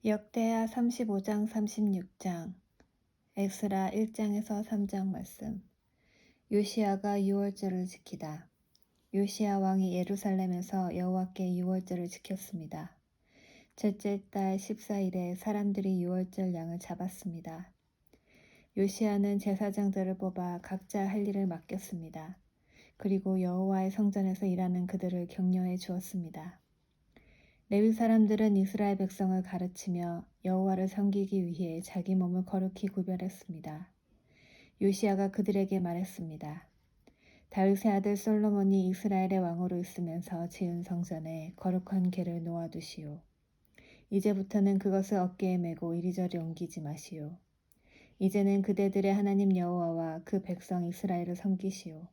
역대하 35장 36장 에스라 1장에서 3장 말씀. 요시야가 유월절을 지키다. 요시야 왕이 예루살렘에서 여호와께 유월절을 지켰습니다. 첫째 달 14일에 사람들이 유월절 양을 잡았습니다. 요시야는 제사장들을 뽑아 각자 할 일을 맡겼습니다. 그리고 여호와의 성전에서 일하는 그들을 격려해 주었습니다. 레위 사람들은 이스라엘 백성을 가르치며 여호와를 섬기기 위해 자기 몸을 거룩히 구별했습니다. 요시야가 그들에게 말했습니다. 다윗의 아들 솔로몬이 이스라엘의 왕으로 있으면서 지은 성전에 거룩한 궤를 놓아두시오. 이제부터는 그것을 어깨에 메고 이리저리 옮기지 마시오. 이제는 그대들의 하나님 여호와와 그 백성 이스라엘을 섬기시오.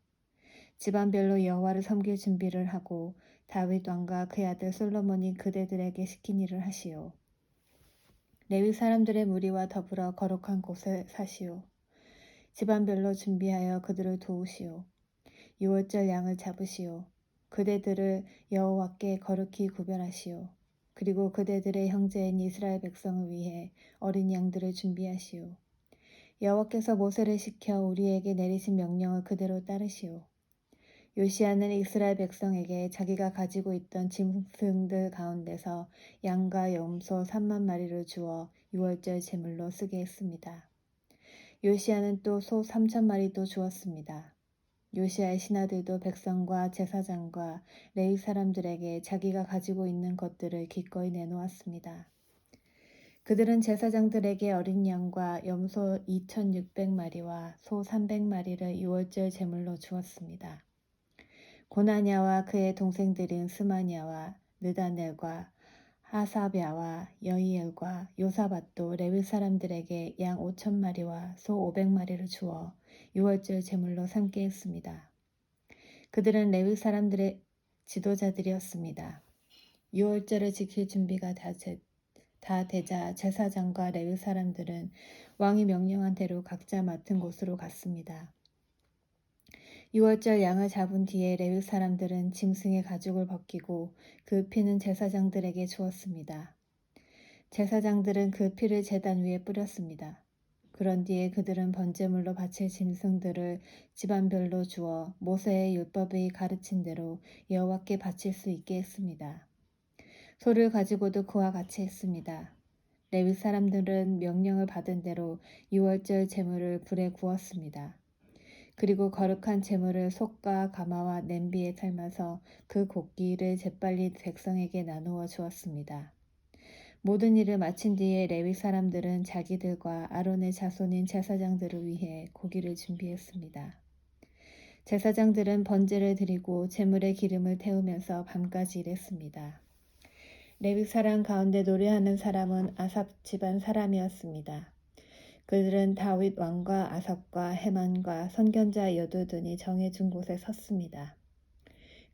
집안별로 여호와를 섬길 준비를 하고 다윗 왕과 그의 아들 솔로몬이 그대들에게 시킨 일을 하시오. 레위 사람들의 무리와 더불어 거룩한 곳에 사시오. 집안별로 준비하여 그들을 도우시오. 유월절 양을 잡으시오. 그대들을 여호와께 거룩히 구별하시오. 그리고 그대들의 형제인 이스라엘 백성을 위해 어린 양들을 준비하시오. 여호와께서 모세를 시켜 우리에게 내리신 명령을 그대로 따르시오. 요시야는 이스라엘 백성에게 자기가 가지고 있던 짐승들 가운데서 양과 염소 3만 마리를 주어 유월절 제물로 쓰게 했습니다. 요시야는 또 소 3천 마리도 주었습니다. 요시야의 신하들도 백성과 제사장과 레위 사람들에게 자기가 가지고 있는 것들을 기꺼이 내놓았습니다. 그들은 제사장들에게 어린 양과 염소 2,600마리와 소 300마리를 유월절 제물로 주었습니다. 고나냐와 그의 동생들인 스마냐와 느다넬과 하사랴와 여이엘과 요사밧도 레위 사람들에게 양 5,000마리와 소 500마리를 주어 유월절 제물로 삼게 했습니다. 그들은 레위 사람들의 지도자들이었습니다. 유월절을 지킬 준비가 다 되자 제사장과 레위 사람들은 왕이 명령한 대로 각자 맡은 곳으로 갔습니다. 유월절 양을 잡은 뒤에 레위 사람들은 짐승의 가죽을 벗기고 그 피는 제사장들에게 주었습니다. 제사장들은 그 피를 제단 위에 뿌렸습니다. 그런 뒤에 그들은 번제물로 바칠 짐승들을 집안별로 주어 모세의 율법이 가르친 대로 여호와께 바칠 수 있게 했습니다. 소를 가지고도 그와 같이 했습니다. 레위 사람들은 명령을 받은 대로 유월절 제물을 불에 구웠습니다. 그리고 거룩한 제물을 솥과 가마와 냄비에 삶아서 그 고기를 재빨리 백성에게 나누어 주었습니다. 모든 일을 마친 뒤에 레위 사람들은 자기들과 아론의 자손인 제사장들을 위해 고기를 준비했습니다. 제사장들은 번제를 드리고 제물에 기름을 태우면서 밤까지 일했습니다. 레위 사람 가운데 노래하는 사람은 아삽 집안 사람이었습니다. 그들은 다윗 왕과 아삽과 헤만과 선견자 여두둔이 정해준 곳에 섰습니다.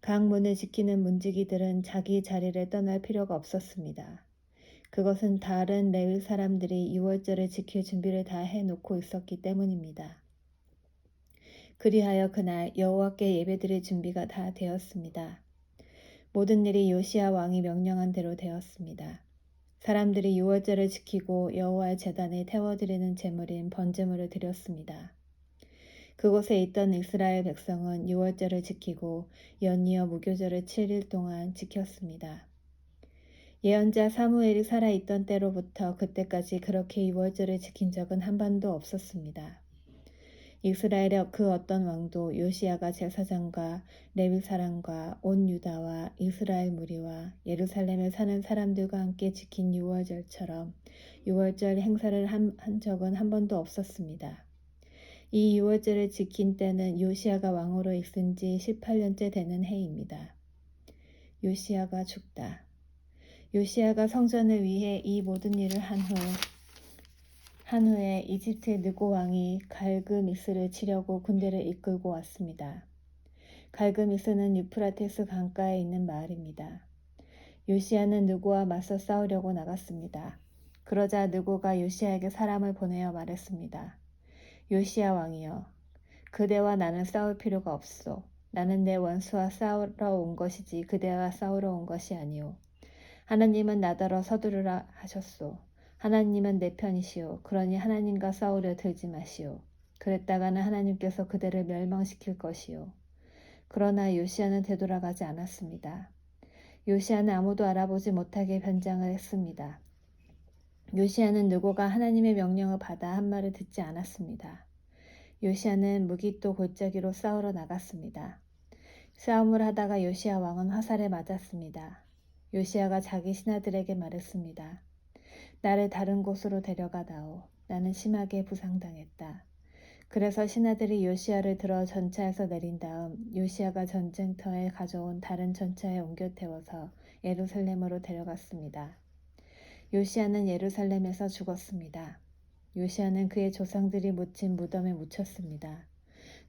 각 문을 지키는 문지기들은 자기 자리를 떠날 필요가 없었습니다. 그것은 다른 레위 사람들이 유월절을 지킬 준비를 다 해놓고 있었기 때문입니다. 그리하여 그날 여호와께 예배드릴 준비가 다 되었습니다. 모든 일이 요시야 왕이 명령한 대로 되었습니다. 사람들이 유월절을 지키고 여호와의 제단에 태워드리는 제물인 번제물을 드렸습니다. 그곳에 있던 이스라엘 백성은 유월절을 지키고 연이어 무교절을 7일 동안 지켰습니다. 예언자 사무엘이 살아있던 때로부터 그때까지 그렇게 유월절을 지킨 적은 한 번도 없었습니다. 이스라엘의 그 어떤 왕도 요시야가 제사장과 레위 사람과 온 유다와 이스라엘 무리와 예루살렘에 사는 사람들과 함께 지킨 유월절처럼 유월절 행사를 한 적은 한 번도 없었습니다. 이 유월절을 지킨 때는 요시야가 왕으로 있은 지 18년째 되는 해입니다. 요시야가 죽다. 요시야가 성전을 위해 이 모든 일을 한 후에 이집트의 느고 왕이 갈그미스를 치려고 군대를 이끌고 왔습니다. 갈그미스는 유프라테스 강가에 있는 마을입니다. 요시야는 느고와 맞서 싸우려고 나갔습니다. 그러자 느고가 요시야에게 사람을 보내어 말했습니다. 요시야 왕이여, 그대와 나는 싸울 필요가 없소. 나는 내 원수와 싸우러 온 것이지 그대와 싸우러 온 것이 아니오. 하나님은 나더러 서두르라 하셨소. 하나님은 내 편이시오. 그러니 하나님과 싸우려 들지 마시오. 그랬다가는 하나님께서 그대를 멸망시킬 것이오. 그러나 요시야는 되돌아가지 않았습니다. 요시야는 아무도 알아보지 못하게 변장을 했습니다. 요시야는 누구가 하나님의 명령을 받아 한 말을 듣지 않았습니다. 요시야는 무기또 골짜기로 싸우러 나갔습니다. 싸움을 하다가 요시야 왕은 화살에 맞았습니다. 요시야가 자기 신하들에게 말했습니다. 나를 다른 곳으로 데려가다오. 나는 심하게 부상당했다. 그래서 신하들이 요시야를 들어 전차에서 내린 다음 요시야가 전쟁터에 가져온 다른 전차에 옮겨 태워서 예루살렘으로 데려갔습니다. 요시야는 예루살렘에서 죽었습니다. 요시야는 그의 조상들이 묻힌 무덤에 묻혔습니다.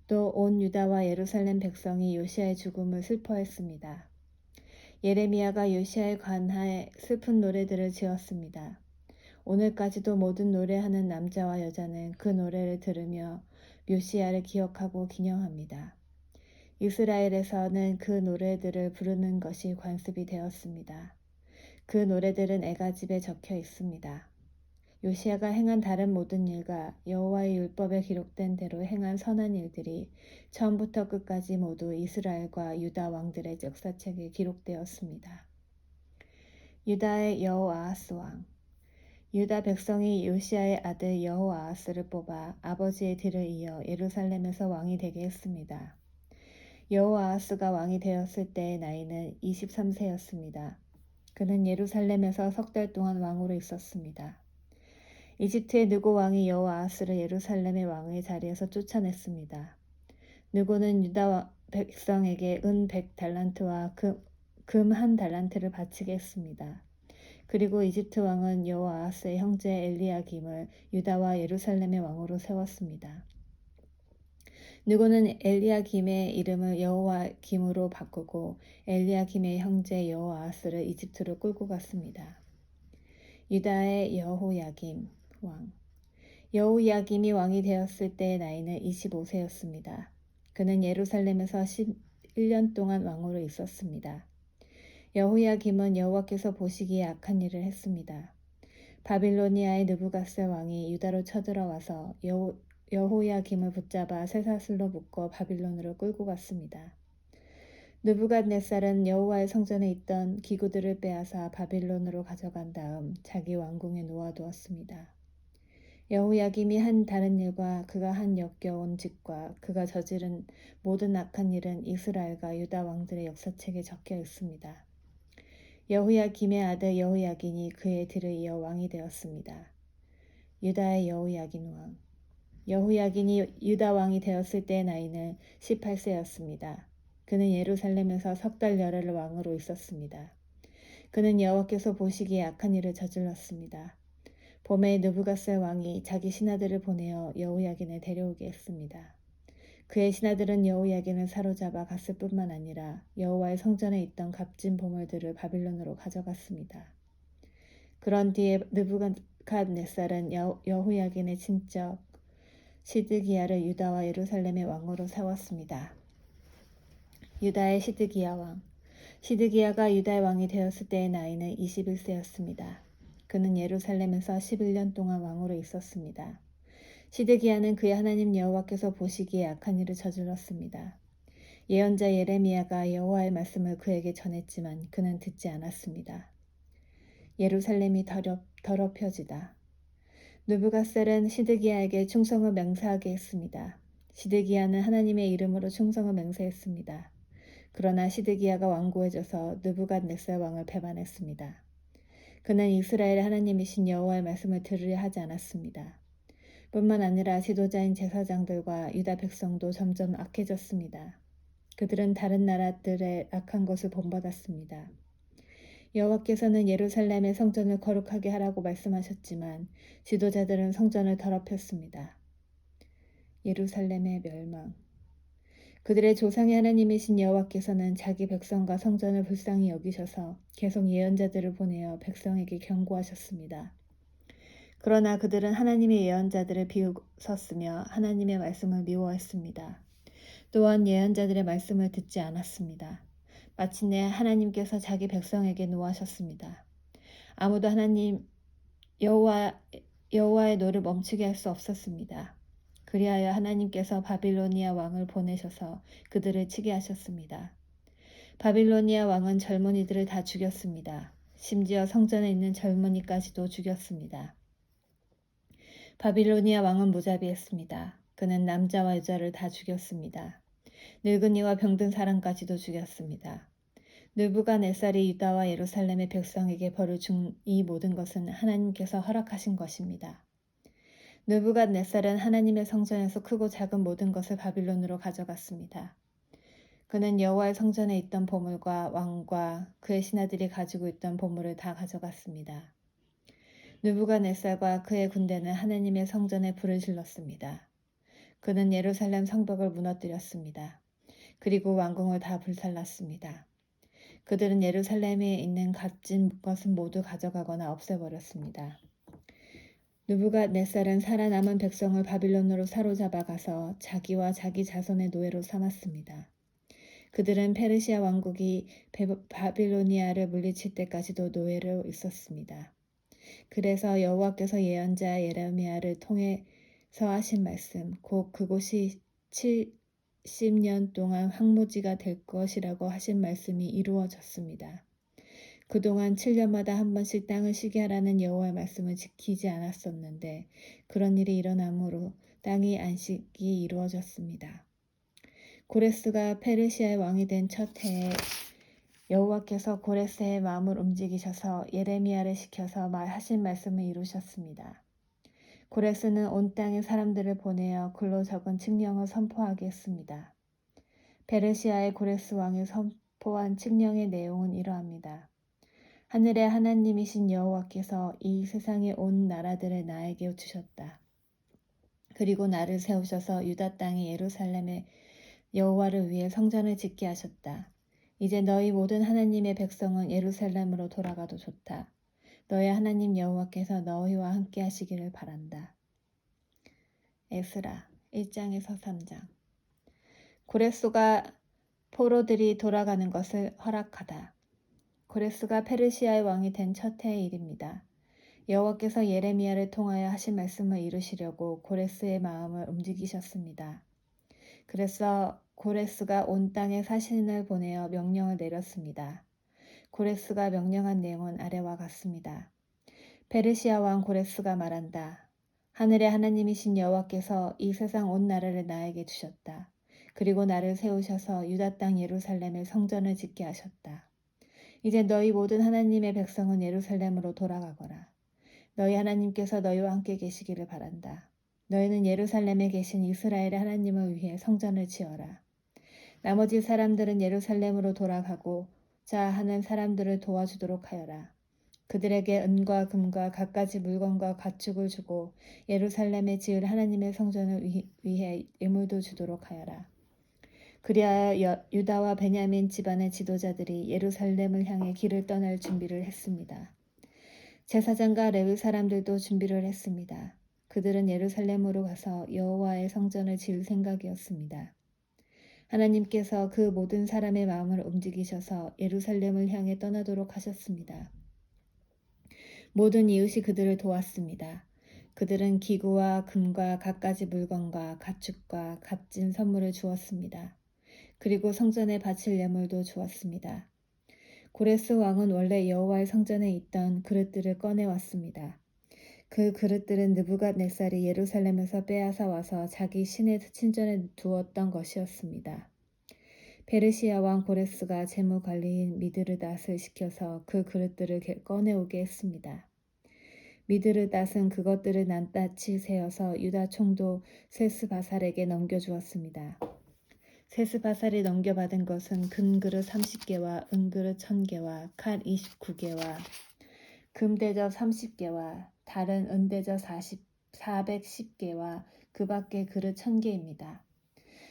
또 온 유다와 예루살렘 백성이 요시야의 죽음을 슬퍼했습니다. 예레미야가 요시야에 관하여 슬픈 노래들을 지었습니다. 오늘까지도 모든 노래하는 남자와 여자는 그 노래를 들으며 요시야를 기억하고 기념합니다. 이스라엘에서는 그 노래들을 부르는 것이 관습이 되었습니다. 그 노래들은 애가집에 적혀 있습니다. 요시야가 행한 다른 모든 일과 여호와의 율법에 기록된 대로 행한 선한 일들이 처음부터 끝까지 모두 이스라엘과 유다 왕들의 역사책에 기록되었습니다. 유다의 여호아하스 왕. 유다 백성이 요시야의 아들 여호아하스를 뽑아 아버지의 뒤를 이어 예루살렘에서 왕이 되게 했습니다. 여호아하스가 왕이 되었을 때의 나이는 23세였습니다. 그는 예루살렘에서 석 달 동안 왕으로 있었습니다. 이집트의 느고 왕이 여호아하스를 예루살렘의 왕의 자리에서 쫓아냈습니다. 느고는 유다 백성에게 은 100달란트와 금 1달란트를 바치게 했습니다. 그리고 이집트 왕은 여호아하스의 형제 엘리야김을 유다와 예루살렘의 왕으로 세웠습니다. 느고는 엘리야김의 이름을 여호와김으로 바꾸고 엘리야김의 형제 여호아하스를 이집트로 끌고 갔습니다. 유다의 여호야김 왕. 여호야김이 왕이 되었을 때의 나이는 25세였습니다. 그는 예루살렘에서 11년 동안 왕으로 있었습니다. 여호야김은 여호와께서 보시기에 악한 일을 했습니다. 바빌로니아의 느부갓세 왕이 유다로 쳐들어와서 여호야김을 붙잡아 쇠사슬로 묶어 바빌론으로 끌고 갔습니다. 느부갓네살은 여호와의 성전에 있던 기구들을 빼앗아 바빌론으로 가져간 다음 자기 왕궁에 놓아두었습니다. 여호야김이 한 다른 일과 그가 한 역겨운 짓과 그가 저지른 모든 악한 일은 이스라엘과 유다 왕들의 역사책에 적혀 있습니다. 여호야김의 아들 여호야긴이 그의 뒤를 이어 왕이 되었습니다. 유다의 여호야긴 왕. 여호야긴이 유다 왕이 되었을 때의 나이는 18세였습니다. 그는 예루살렘에서 석 달 열흘 왕으로 있었습니다. 그는 여호와께서 보시기에 악한 일을 저질렀습니다. 봄에 느부갓세 왕이 자기 신하들을 보내어 여호야긴을 데려오게 했습니다. 그의 신하들은 여호야긴을 사로잡아 갔을 뿐만 아니라 여호와의 성전에 있던 값진 보물들을 바빌론으로 가져갔습니다. 그런 뒤에 느부갓네살은 여호야긴의 친척 시드기야를 유다와 예루살렘의 왕으로 세웠습니다. 유다의 시드기야 왕. 시드기야가 유다의 왕이 되었을 때의 나이는 21세였습니다. 그는 예루살렘에서 11년 동안 왕으로 있었습니다. 시드기야는 그의 하나님 여호와께서 보시기에 악한 일을 저질렀습니다. 예언자 예레미야가 여호와의 말씀을 그에게 전했지만 그는 듣지 않았습니다. 예루살렘이 더럽혀지다. 느부갓셀은 시드기야에게 충성을 맹세하게 했습니다. 시드기야는 하나님의 이름으로 충성을 맹세했습니다. 그러나 시드기야가 완고해져서 느부갓네살 왕을 배반했습니다. 그는 이스라엘의 하나님이신 여호와의 말씀을 들으려 하지 않았습니다. 뿐만 아니라 지도자인 제사장들과 유다 백성도 점점 악해졌습니다. 그들은 다른 나라들의 악한 것을 본받았습니다. 여호와께서는 예루살렘의 성전을 거룩하게 하라고 말씀하셨지만 지도자들은 성전을 더럽혔습니다. 예루살렘의 멸망. 그들의 조상의 하나님이신 여호와께서는 자기 백성과 성전을 불쌍히 여기셔서 계속 예언자들을 보내어 백성에게 경고하셨습니다. 그러나 그들은 하나님의 예언자들을 비웃었으며 하나님의 말씀을 미워했습니다. 또한 예언자들의 말씀을 듣지 않았습니다. 마침내 하나님께서 자기 백성에게 노하셨습니다. 아무도 하나님 여호와의 노를 멈추게 할 수 없었습니다. 그리하여 하나님께서 바빌로니아 왕을 보내셔서 그들을 치게 하셨습니다. 바빌로니아 왕은 젊은이들을 다 죽였습니다. 심지어 성전에 있는 젊은이까지도 죽였습니다. 바빌로니아 왕은 무자비했습니다. 그는 남자와 여자를 다 죽였습니다. 늙은이와 병든 사람까지도 죽였습니다. 느부갓네살이 유다와 예루살렘의 백성에게 벌을 준 이 모든 것은 하나님께서 허락하신 것입니다. 느부갓네살은 하나님의 성전에서 크고 작은 모든 것을 바빌론으로 가져갔습니다. 그는 여호와의 성전에 있던 보물과 왕과 그의 신하들이 가지고 있던 보물을 다 가져갔습니다. 느부갓네살과 그의 군대는 하나님의 성전에 불을 질렀습니다. 그는 예루살렘 성벽을 무너뜨렸습니다. 그리고 왕궁을 다 불살랐습니다. 그들은 예루살렘에 있는 값진 것은 모두 가져가거나 없애버렸습니다. 느부갓네살은 살아남은 백성을 바빌론으로 사로잡아 가서 자기와 자기 자손의 노예로 삼았습니다. 그들은 페르시아 왕국이 바빌로니아를 물리칠 때까지도 노예로 있었습니다. 그래서 여호와께서 예언자 예레미야를 통해서 하신 말씀, 곧 그곳이 70년 동안 황무지가 될 것이라고 하신 말씀이 이루어졌습니다. 그동안 7년마다 한 번씩 땅을 쉬게 하라는 여호와의 말씀을 지키지 않았었는데 그런 일이 일어남으로 땅이 안식이 이루어졌습니다. 고레스가 페르시아의 왕이 된 첫 해에 여호와께서 고레스의 마음을 움직이셔서 예레미야를 시켜서 하신 말씀을 이루셨습니다. 고레스는 온 땅의 사람들을 보내어 글로 적은 칙령을 선포하게 했습니다. 페르시아의 고레스 왕이 선포한 칙령의 내용은 이러합니다. 하늘의 하나님이신 여호와께서 이 세상의 온 나라들을 나에게 주셨다. 그리고 나를 세우셔서 유다 땅의 예루살렘에 여호와를 위해 성전을 짓게 하셨다. 이제 너희 모든 하나님의 백성은 예루살렘으로 돌아가도 좋다. 너희 하나님 여호와께서 너희와 함께 하시기를 바란다. 에스라 1장에서 3장. 고레스가 포로들이 돌아가는 것을 허락하다. 고레스가 페르시아의 왕이 된 첫 해의 일입니다. 여호와께서 예레미야를 통하여 하신 말씀을 이루시려고 고레스의 마음을 움직이셨습니다. 그래서 고레스가 온 땅에 사신을 보내어 명령을 내렸습니다. 고레스가 명령한 내용은 아래와 같습니다. 페르시아 왕 고레스가 말한다. 하늘의 하나님이신 여호와께서 이 세상 온 나라를 나에게 주셨다. 그리고 나를 세우셔서 유다 땅 예루살렘에 성전을 짓게 하셨다. 이제 너희 모든 하나님의 백성은 예루살렘으로 돌아가거라. 너희 하나님께서 너희와 함께 계시기를 바란다. 너희는 예루살렘에 계신 이스라엘의 하나님을 위해 성전을 지어라. 나머지 사람들은 예루살렘으로 돌아가고자 하는 사람들을 도와주도록 하여라. 그들에게 은과 금과 갖가지 물건과 가축을 주고 예루살렘에 지을 하나님의 성전을 위해 예물도 주도록 하여라. 그리하여 유다와 베냐민 집안의 지도자들이 예루살렘을 향해 길을 떠날 준비를 했습니다. 제사장과 레위 사람들도 준비를 했습니다. 그들은 예루살렘으로 가서 여호와의 성전을 지을 생각이었습니다. 하나님께서 그 모든 사람의 마음을 움직이셔서 예루살렘을 향해 떠나도록 하셨습니다. 모든 이웃이 그들을 도왔습니다. 그들은 기구와 금과 갖가지 물건과 가축과 값진 선물을 주었습니다. 그리고 성전에 바칠 예물도 주었습니다. 고레스 왕은 원래 여호와의 성전에 있던 그릇들을 꺼내왔습니다. 그 그릇들은 느부갓네살이 예루살렘에서 빼앗아 와서 자기 신의 신전에 두었던 것이었습니다. 페르시아 왕 고레스가 재무관리인 미드르닷을 시켜서 그 그릇들을 꺼내오게 했습니다. 미드르닷은 그것들을 낱낱이 세어서 유다 총독 세스바살에게 넘겨주었습니다. 세스바살이 넘겨받은 것은 금그릇 30개와 은그릇 1000개와 칼 29개와 금대접 30개와 다른 은대접 410개와 그 밖의 그릇 1000개입니다.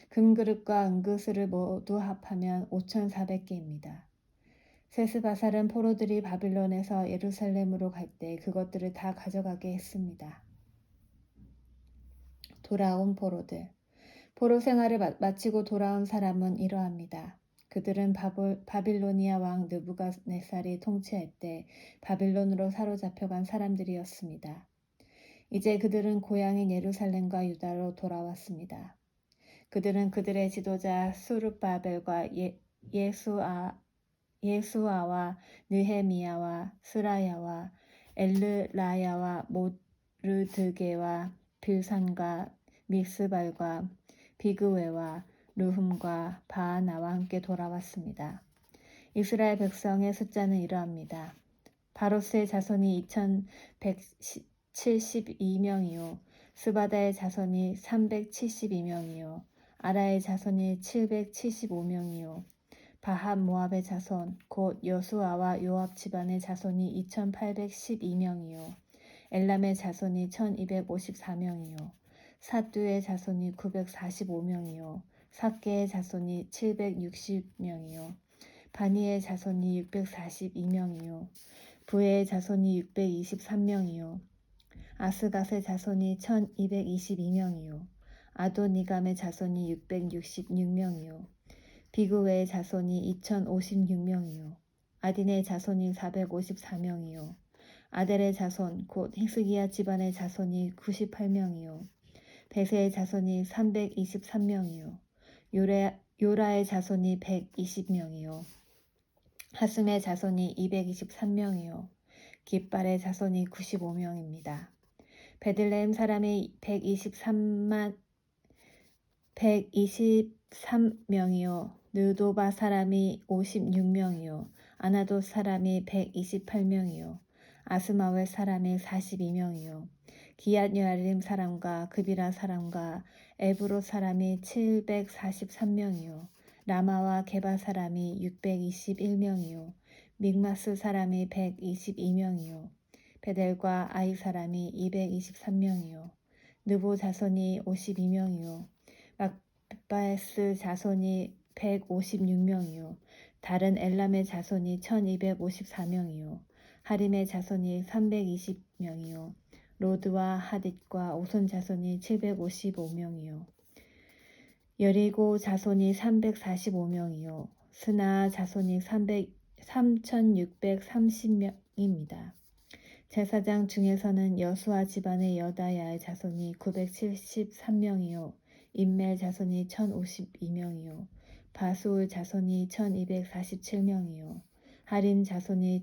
금그릇과 은그릇을 모두 합하면 5400개입니다. 세스바살은 포로들이 바빌론에서 예루살렘으로 갈 때 그것들을 다 가져가게 했습니다. 돌아온 포로들. 포로 생활을 마치고 돌아온 사람은 이러합니다. 그들은 바빌로니아 왕 느부갓네살이 통치할 때 바빌론으로 사로잡혀간 사람들이었습니다. 이제 그들은 고향인 예루살렘과 유다로 돌아왔습니다. 그들은 그들의 지도자 수룹바벨과 예수아와 느헤미야와 스라야와 엘르라야와 모르드게와 빌산과 미스발과 비그웨와 르훔과 바하나와 함께 돌아왔습니다. 이스라엘 백성의 숫자는 이러합니다. 바로스의 자손이 2172명이요 스바다의 자손이 372명이요 아라의 자손이 775명이요 바합 모압의 자손 곧 여수아와 요압 집안의 자손이 2812명이요 엘람의 자손이 1254명이요 사두의 자손이 945명이요 삭개의 자손이 760명이요 바니의 자손이 642명이요 부의 자손이 623명이요 아스갓의 자손이 1222명이요 아도니감의 자손이 666명이요 비그웨의 자손이 2056명이요 아딘의 자손이 454명이요 아델의 자손 곧 히스기야 집안의 자손이 98명이요 베세의 자손이 323명이요 요라의 자손이 120명이요 하슴의 자손이 223명이요 깃발의 자손이 95명입니다. 베들레헴 사람이 123명이요 느도바 사람이 56명이요 아나도 사람이 128명이요 아스마웰 사람이 42명이요 기앗 여아림 사람과 그비라 사람과 에브로 사람이 743명이요 라마와 게바 사람이 621명이요 믹마스 사람이 122명이요 베델과 아이 사람이 223명이요 느보 자손이 52명이요 막바에스 자손이 156명이요 다른 엘람의 자손이 1254명이요 하림의 자손이 320명이요 로드와 하딧과 오손 자손이 755명이요 여리고 자손이 345명이요 스나 자손이 3630명입니다. 제사장 중에서는 여수아 집안의 여다야의 자손이 973명이요 임멜 자손이 1052명이요 바수울 자손이 1247명이요 하린 자손이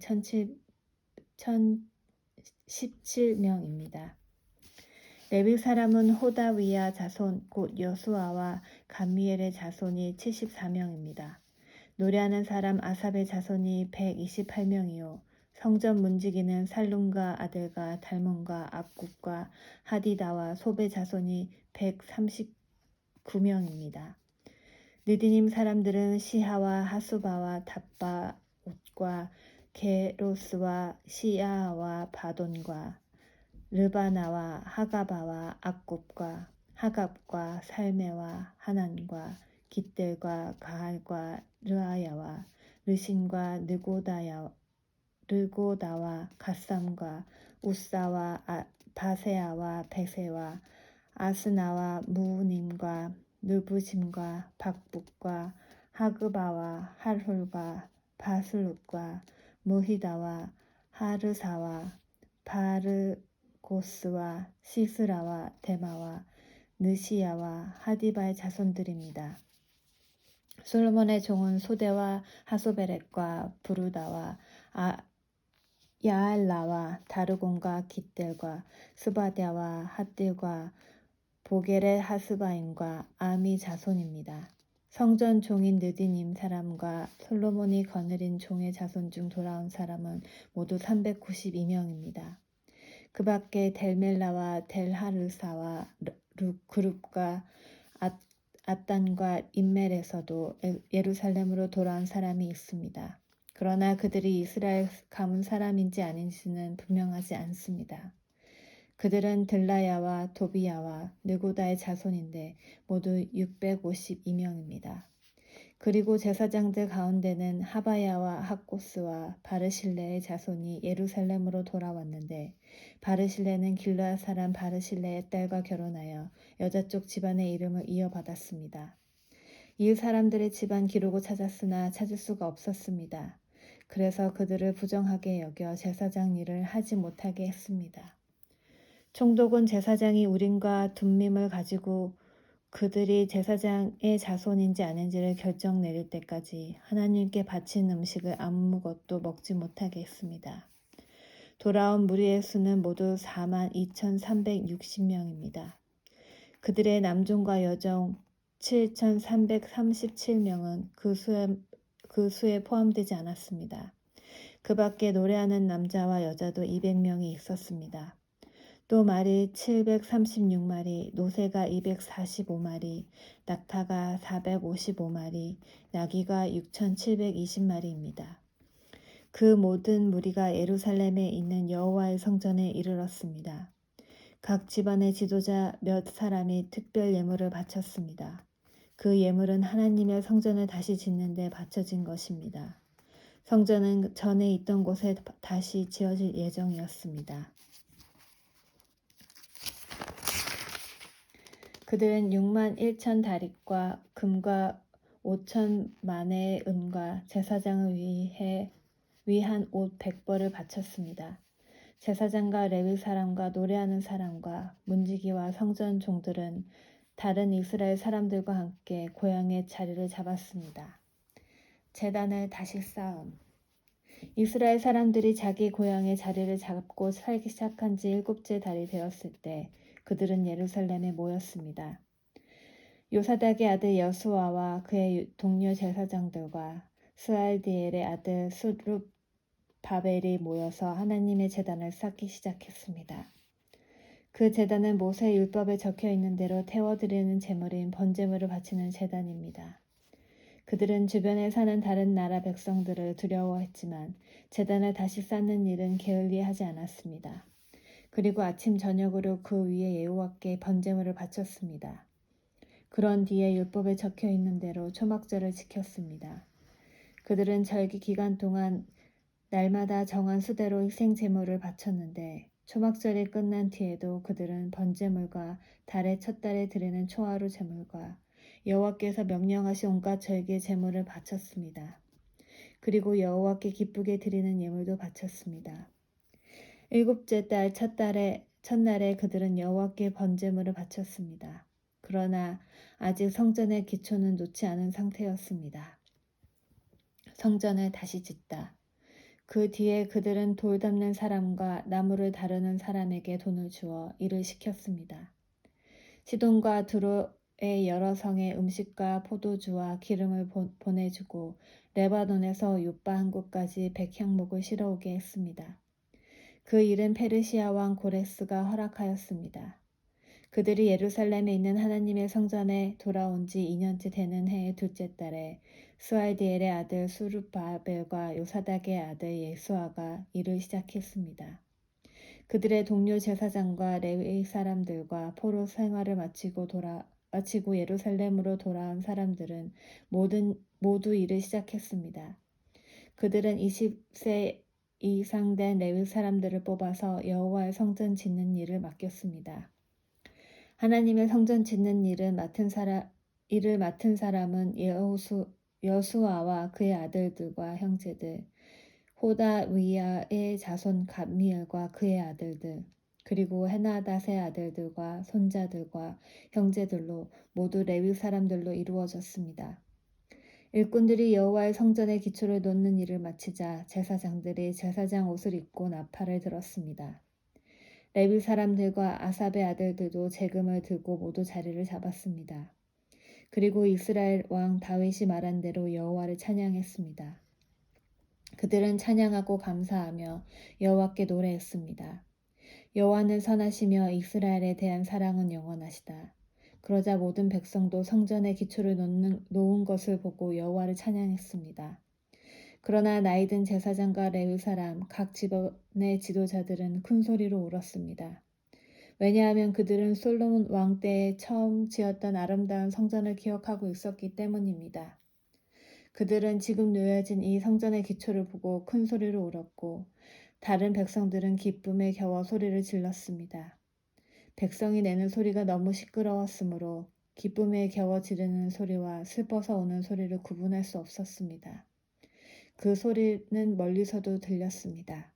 1017명입니다. 레위 사람은 호다위야 자손 곧 여수아와 감미엘의 자손이 74명입니다. 노래하는 사람 아삽의 자손이 128명이요 성전 문지기는 살룸과 아델과 달몬과 압굽과 하디다와 소베 자손이 139명입니다. 느디님 사람들은 시하와 하수바와 답바옷과 게로스와 시아와 바돈과 르바나와 하가바와 악굽과 하갑과 살메와 하난과 깃들과 가할과 르아야와 르신과 르고다와 갓삼과 우사와 바세아와 베세와 아스나와 무님과 느부심과 박북과 하그바와 할훌과 바슬룩과 무히다와 하르사와 바르고스와 시스라와 데마와 느시야와 하디바의 자손들입니다. 솔로몬의 종은 소대와 하소베렛과 부르다와 야알라와 다르곤과 깃델과 스바랴와 핫딜과 보게렛 하스바임과 아미 자손입니다. 성전 종인 느디님 사람과 솔로몬이 거느린 종의 자손 중 돌아온 사람은 모두 392명입니다. 그 밖에 델멜라와 델하르사와 그룹과 앗단과 임멜에서도 예루살렘으로 돌아온 사람이 있습니다. 그러나 그들이 이스라엘 가문 사람인지 아닌지는 분명하지 않습니다. 그들은 들라야와 도비야와 느고다의 자손인데 모두 652명입니다. 그리고 제사장들 가운데는 하바야와 학고스와 바르실레의 자손이 예루살렘으로 돌아왔는데 바르실레는 길르앗 사람 바르실레의 딸과 결혼하여 여자 쪽 집안의 이름을 이어받았습니다. 이 사람들의 집안 기록을 찾았으나 찾을 수가 없었습니다. 그래서 그들을 부정하게 여겨 제사장 일을 하지 못하게 했습니다. 총독은 제사장이 우림과 둠밈을 가지고 그들이 제사장의 자손인지 아닌지를 결정 내릴 때까지 하나님께 바친 음식을 아무것도 먹지 못하게 했습니다. 돌아온 무리의 수는 모두 42,360명입니다. 그들의 남종과 여종 7,337명은 그 수에 포함되지 않았습니다. 그 밖에 노래하는 남자와 여자도 200명이 있었습니다. 또 말이 736마리, 노새가 245마리, 낙타가 455마리, 나귀가 6,720마리입니다. 그 모든 무리가 예루살렘에 있는 여호와의 성전에 이르렀습니다. 각 집안의 지도자 몇 사람이 특별 예물을 바쳤습니다. 그 예물은 하나님의 성전을 다시 짓는 데 바쳐진 것입니다. 성전은 전에 있던 곳에 다시 지어질 예정이었습니다. 그들은 6만 1천 다릿과 금과 5천 만의 은과 제사장을 위한 옷 100벌을 바쳤습니다. 제사장과 레위 사람과 노래하는 사람과 문지기와 성전 종들은 다른 이스라엘 사람들과 함께 고향의 자리를 잡았습니다. 제단을 다시 쌓음. 이스라엘 사람들이 자기 고향의 자리를 잡고 살기 시작한 지 7째 달이 되었을 때 그들은 예루살렘에 모였습니다. 요사닥의 아들 여수아와 그의 동료 제사장들과 스알디엘의 아들 수룹바벨이 모여서 하나님의 제단을 쌓기 시작했습니다. 그 제단은 모세 율법에 적혀 있는 대로 태워드리는 제물인 번제물을 바치는 제단입니다. 그들은 주변에 사는 다른 나라 백성들을 두려워했지만 제단을 다시 쌓는 일은 게을리하지 않았습니다. 그리고 아침 저녁으로 그 위에 여호와께 번제물을 바쳤습니다. 그런 뒤에 율법에 적혀 있는 대로 초막절을 지켰습니다. 그들은 절기 기간 동안 날마다 정한 수대로 희생 제물을 바쳤는데 초막절이 끝난 뒤에도 그들은 번제물과 달의 첫 달에 드리는 초하루 제물과 여호와께서 명령하신 온갖 절기의 제물을 바쳤습니다. 그리고 여호와께 기쁘게 드리는 예물도 바쳤습니다. 7째 달 첫날에 그들은 여호와께 번제물을 바쳤습니다. 그러나 아직 성전의 기초는 놓지 않은 상태였습니다. 성전을 다시 짓다. 그 뒤에 그들은 돌 담는 사람과 나무를 다루는 사람에게 돈을 주어 일을 시켰습니다. 시돈과 두로의 여러 성에 음식과 포도주와 기름을 보내주고 레바논에서 요빠 한 곳까지 백향목을 실어오게 했습니다. 그 일은 페르시아 왕 고레스가 허락하였습니다. 그들이 예루살렘에 있는 하나님의 성전에 돌아온 지 2년째 되는 해의 둘째 달에 스알디엘의 아들 수룹바벨과 요사닥의 아들 예수아가 일을 시작했습니다. 그들의 동료 제사장과 레위 사람들과 포로 생활을 마치고 예루살렘으로 돌아온 사람들은 모두 일을 시작했습니다. 그들은 20세 이상 된 레위 사람들을 뽑아서 여호와의 성전 짓는 일을 맡겼습니다. 하나님의 성전 짓는 일을 맡은 사람은 여수아와 그의 아들들과 형제들, 호다위야의 자손 갑미엘과 그의 아들들, 그리고 헤나닷의 아들들과 손자들과 형제들로 모두 레위 사람들로 이루어졌습니다. 일꾼들이 여호와의 성전의 기초를 놓는 일을 마치자 제사장들이 제사장 옷을 입고 나팔을 들었습니다. 레위 사람들과 아삽의 아들들도 재금을 들고 모두 자리를 잡았습니다. 그리고 이스라엘 왕 다윗이 말한 대로 여호와를 찬양했습니다. 그들은 찬양하고 감사하며 여호와께 노래했습니다. 여호와는 선하시며 이스라엘에 대한 사랑은 영원하시다. 그러자 모든 백성도 성전의 기초를 놓은 것을 보고 여호와를 찬양했습니다. 그러나 나이든 제사장과 레위 사람, 각 집안의 지도자들은 큰 소리로 울었습니다. 왜냐하면 그들은 솔로몬 왕 때에 처음 지었던 아름다운 성전을 기억하고 있었기 때문입니다. 그들은 지금 놓여진 이 성전의 기초를 보고 큰 소리로 울었고 다른 백성들은 기쁨에 겨워 소리를 질렀습니다. 백성이 내는 소리가 너무 시끄러웠으므로 기쁨에 겨워 지르는 소리와 슬퍼서 우는 소리를 구분할 수 없었습니다. 그 소리는 멀리서도 들렸습니다.